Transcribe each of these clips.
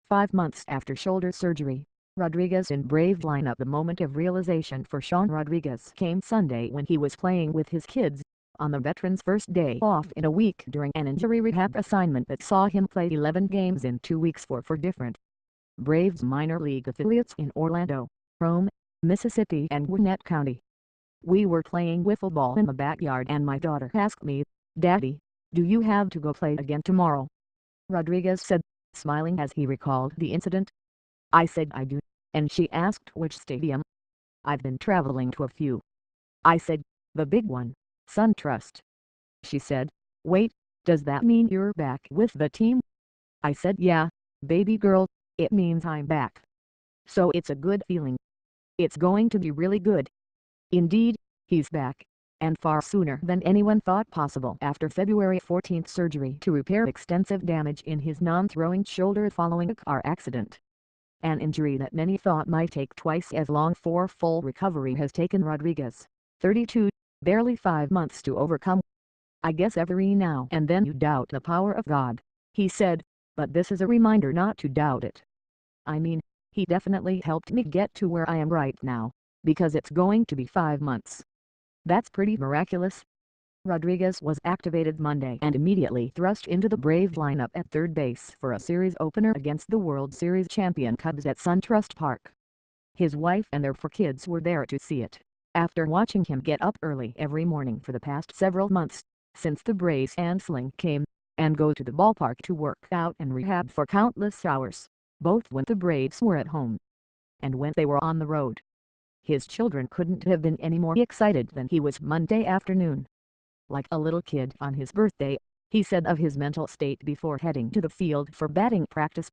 5 months after shoulder surgery, Rodriguez in Brave lineup. The moment of realization for Sean Rodriguez came Sunday when he was playing with his kids, on the veteran's first day off in a week during an injury rehab assignment that saw him play 11 games in 2 weeks for four different Braves minor league affiliates in Orlando, Rome, Mississippi and Gwinnett County. "We were playing wiffle ball in the backyard and my daughter asked me, 'Daddy, do you have to go play again tomorrow?'" Rodriguez said, smiling as he recalled the incident. "I said I do, and she asked which stadium. I've been traveling to a few. I said, the big one, SunTrust. She said, 'Wait, does that mean you're back with the team?' I said, 'Yeah, baby girl, it means I'm back.' So it's a good feeling. It's going to be really good." Indeed, he's back, and far sooner than anyone thought possible after February 14 surgery to repair extensive damage in his non-throwing shoulder following a car accident. An injury that many thought might take twice as long for full recovery has taken Rodriguez, 32, barely 5 months to overcome. "I guess every now and then you doubt the power of God," he said, "but this is a reminder not to doubt it. I mean, he definitely helped me get to where I am right now, because it's going to be 5 months. That's pretty miraculous." Rodriguez was activated Monday and immediately thrust into the Brave lineup at third base for a series opener against the World Series champion Cubs at SunTrust Park. His wife and their 4 kids were there to see it, after watching him get up early every morning for the past several months, since the brace and sling came, and go to the ballpark to work out and rehab for countless hours, both when the Braves were at home and when they were on the road. His children couldn't have been any more excited than he was Monday afternoon. "Like a little kid on his birthday," he said of his mental state before heading to the field for batting practice.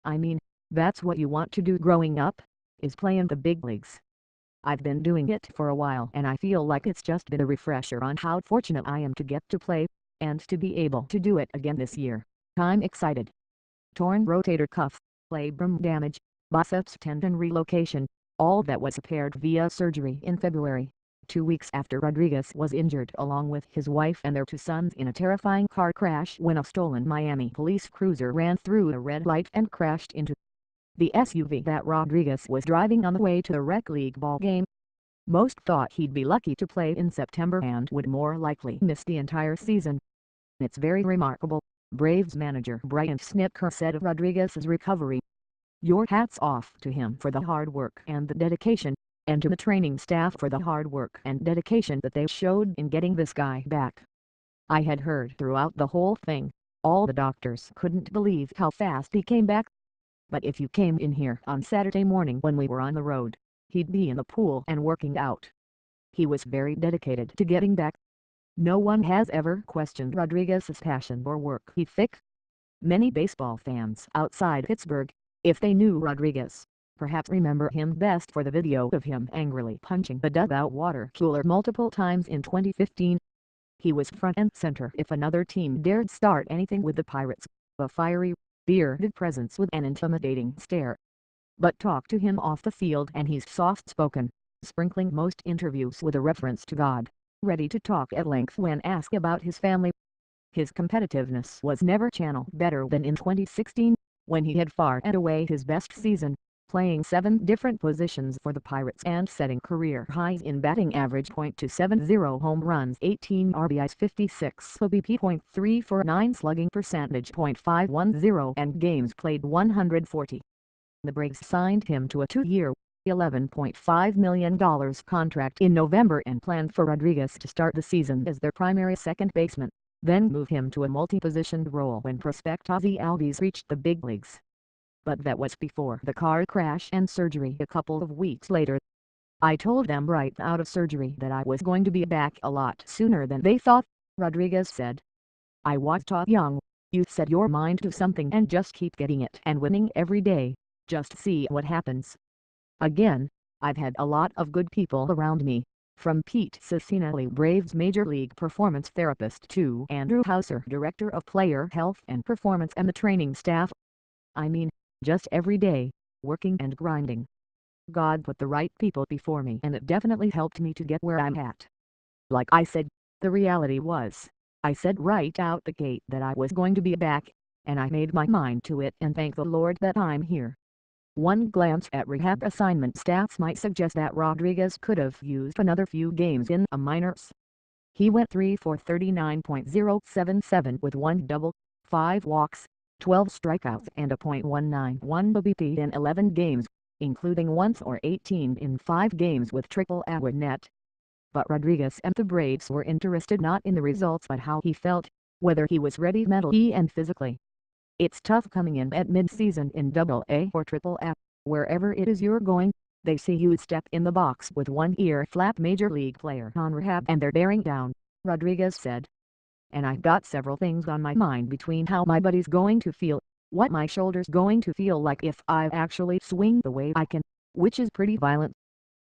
"I mean, that's what you want to do growing up, is play in the big leagues. I've been doing it for a while and I feel like it's just been a refresher on how fortunate I am to get to play, and to be able to do it again this year. I'm excited." Torn rotator cuff, labrum damage, biceps tendon relocation, all that was repaired via surgery in February, 2 weeks after Rodriguez was injured along with his wife and their 2 sons in a terrifying car crash when a stolen Miami police cruiser ran through a red light and crashed into the SUV that Rodriguez was driving on the way to the rec league ball game. Most thought he'd be lucky to play in September and would more likely miss the entire season. "It's very remarkable," Braves manager Brian Snitker said of Rodriguez's recovery. "Your hat's off to him for the hard work and the dedication, and to the training staff for the hard work and dedication that they showed in getting this guy back. I had heard throughout the whole thing, all the doctors couldn't believe how fast he came back. But if you came in here on Saturday morning when we were on the road, he'd be in the pool and working out. He was very dedicated to getting back." No one has ever questioned Rodriguez's passion for work ethic. Many baseball fans outside Pittsburgh, if they knew Rodriguez, perhaps remember him best for the video of him angrily punching the dugout water cooler multiple times in 2015. He was front and center if another team dared start anything with the Pirates, a fiery, bearded presence with an intimidating stare. But talk to him off the field and he's soft-spoken, sprinkling most interviews with a reference to God, ready to talk at length when asked about his family. His competitiveness was never channeled better than in 2016, when he had far and away his best season, playing 7 different positions for the Pirates and setting career highs in batting average .270, home runs 18, RBIs 56, OBP .349, slugging percentage .510, and games played 140. The Braves signed him to a 2-year, $11.5 million contract in November and planned for Rodriguez to start the season as their primary second baseman, then move him to a multi-positioned role when prospect Ozzie Albies reached the big leagues. But that was before the car crash and surgery a couple of weeks later. "I told them right out of surgery that I was going to be back a lot sooner than they thought," Rodriguez said. "I was taught young, you set your mind to something and just keep getting it and winning every day, just see what happens. Again, I've had a lot of good people around me, from Pete Cicinelli, Braves Major League Performance Therapist, to Andrew Hauser, Director of Player Health and Performance and the training staff. I mean, just every day, working and grinding. God put the right people before me and it definitely helped me to get where I'm at. Like I said, the reality was, I said right out the gate that I was going to be back, and I made my mind to it and thank the Lord that I'm here. One glance at rehab assignment stats might suggest that Rodriguez could have used another few games in the minors. He went 3 for 39.077 with 1 double, 5 walks, 12 strikeouts and a .191 BBP in 11 games, including once or 18 in 5 games with triple A net. But Rodriguez and the Braves were interested not in the results but how he felt, whether he was ready mentally and physically. It's tough coming in at mid-season in Double-A or Triple-A, wherever it is you're going. They see you step in the box with one ear flap major league player on rehab and they're bearing down, Rodriguez said. And I've got several things on my mind between how my body's going to feel, what my shoulder's going to feel like if I actually swing the way I can, which is pretty violent.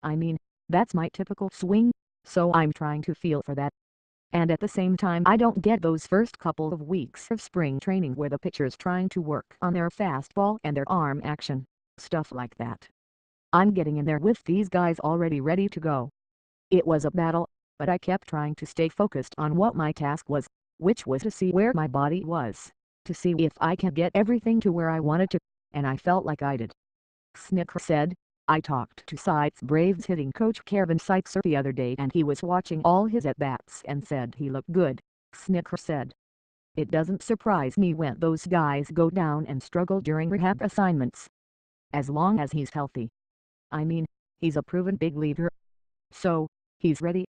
I mean, that's my typical swing, so I'm trying to feel for that. And at the same time I don't get those first couple of weeks of spring training where the pitcher's trying to work on their fastball and their arm action, stuff like that. I'm getting in there with these guys already ready to go. It was a battle, but I kept trying to stay focused on what my task was, which was to see where my body was, to see if I can get everything to where I wanted to, and I felt like I did. Snicker said. I talked to Sites Braves hitting coach Kevin Sitzer the other day and he was watching all his at-bats and said he looked good, Snicker said. It doesn't surprise me when those guys go down and struggle during rehab assignments. As long as he's healthy. I mean, he's a proven big leaguer. So, he's ready,